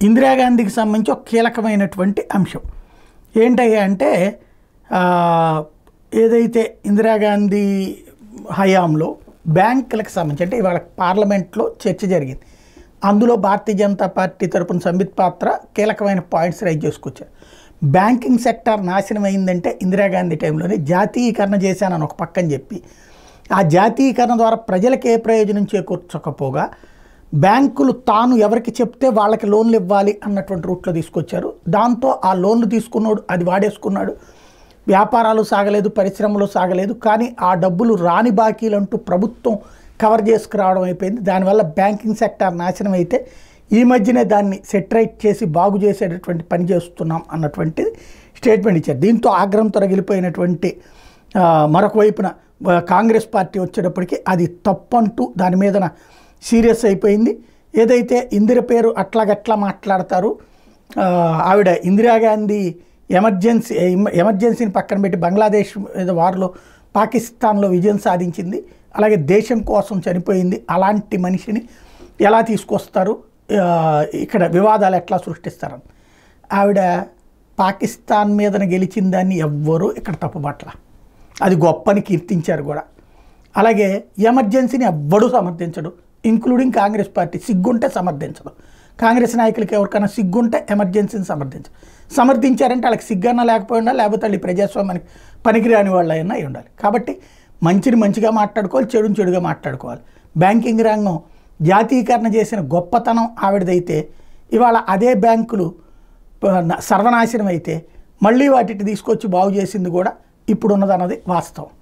ఇందిరాగాంధీకి సంబంధించి ఒక కీలకమైనటువంటి అంశం ఏంటయ్యా అంటే ఏదైతే ఇందిరాగాంధీ హయాంలో బ్యాంకులకు సంబంధించి అంటే ఇవాళ పార్లమెంట్లో చర్చ జరిగింది. అందులో భారతీయ జనతా పార్టీ తరపున సంబిత్ పాత్ర కీలకమైన పాయింట్స్ రైజ్ చేసుకొచ్చారు. బ్యాంకింగ్ సెక్టార్ నాశనం అయిందంటే ఇందిరాగాంధీ టైంలోనే జాతీయీకరణ చేశానని ఒక పక్కన చెప్పి ఆ జాతీయీకరణ ద్వారా ప్రజలకు ఏ ప్రయోజనం చేకూర్చకపోగా బ్యాంకులు తాను ఎవరికి చెప్తే వాళ్ళకి లోన్లు ఇవ్వాలి అన్నటువంటి రూట్లో తీసుకొచ్చారు. దాంతో ఆ లోన్లు తీసుకున్నాడు, అది వాడేసుకున్నాడు. వ్యాపారాలు సాగలేదు, పరిశ్రమలు సాగలేదు. కానీ ఆ డబ్బులు రాని బాకీలు అంటూ ప్రభుత్వం కవర్ చేసుకురావడం అయిపోయింది. దానివల్ల బ్యాంకింగ్ సెక్టార్ నాశనం అయితే ఈ మధ్యనే దాన్ని సెటరైట్ చేసి బాగు చేసేటటువంటి పని చేస్తున్నాం అన్నటువంటిది స్టేట్మెంట్ ఇచ్చారు. దీంతో ఆగ్రహంతో రగిలిపోయినటువంటి మరొక వైపున కాంగ్రెస్ పార్టీ వచ్చేటప్పటికి అది తప్పంటూ దాని మీదన సీరియస్ అయిపోయింది. ఏదైతే ఇందిర పేరు అట్లాగట్లా మాట్లాడతారు, ఆవిడ ఇందిరాగాంధీ ఎమర్జెన్సీని పక్కన పెట్టి బంగ్లాదేశ్ వారిలో పాకిస్తాన్లో విజయం సాధించింది, అలాగే దేశం కోసం చనిపోయింది. అలాంటి మనిషిని ఎలా తీసుకొస్తారు, ఇక్కడ వివాదాలు ఎట్లా సృష్టిస్తారని ఆవిడ పాకిస్తాన్ మీదన గెలిచిన దాన్ని ఎవ్వరూ ఇక్కడ తప్పుపట్ల, అది గొప్పని కీర్తించారు కూడా. అలాగే ఎమర్జెన్సీని ఎవ్వడూ సమర్థించడు, ఇంక్లూడింగ్ కాంగ్రెస్ పార్టీ. సిగ్గుంటే సమర్థించదు. కాంగ్రెస్ నాయకులకి ఎవరికైనా సిగ్గుంటే ఎమర్జెన్సీని సమర్థించారంటే వాళ్ళకి సిగ్గన్నా లేకపోయినా, లేకపోతే వాళ్ళు ప్రజాస్వామ్యానికి పనికిరాని వాళ్ళు అయినా అయి ఉండాలి. కాబట్టి మంచిని మంచిగా మాట్లాడుకోవాలి, చెడుని చెడుగా మాట్లాడుకోవాలి. బ్యాంకింగ్ రంగం జాతీయీకరణ చేసిన గొప్పతనం ఆవిడదైతే ఇవాళ అదే బ్యాంకులు సర్వనాశనం అయితే మళ్ళీ వాటిని తీసుకొచ్చి బాగు చేసింది కూడా ఇప్పుడున్నదన్నది వాస్తవం.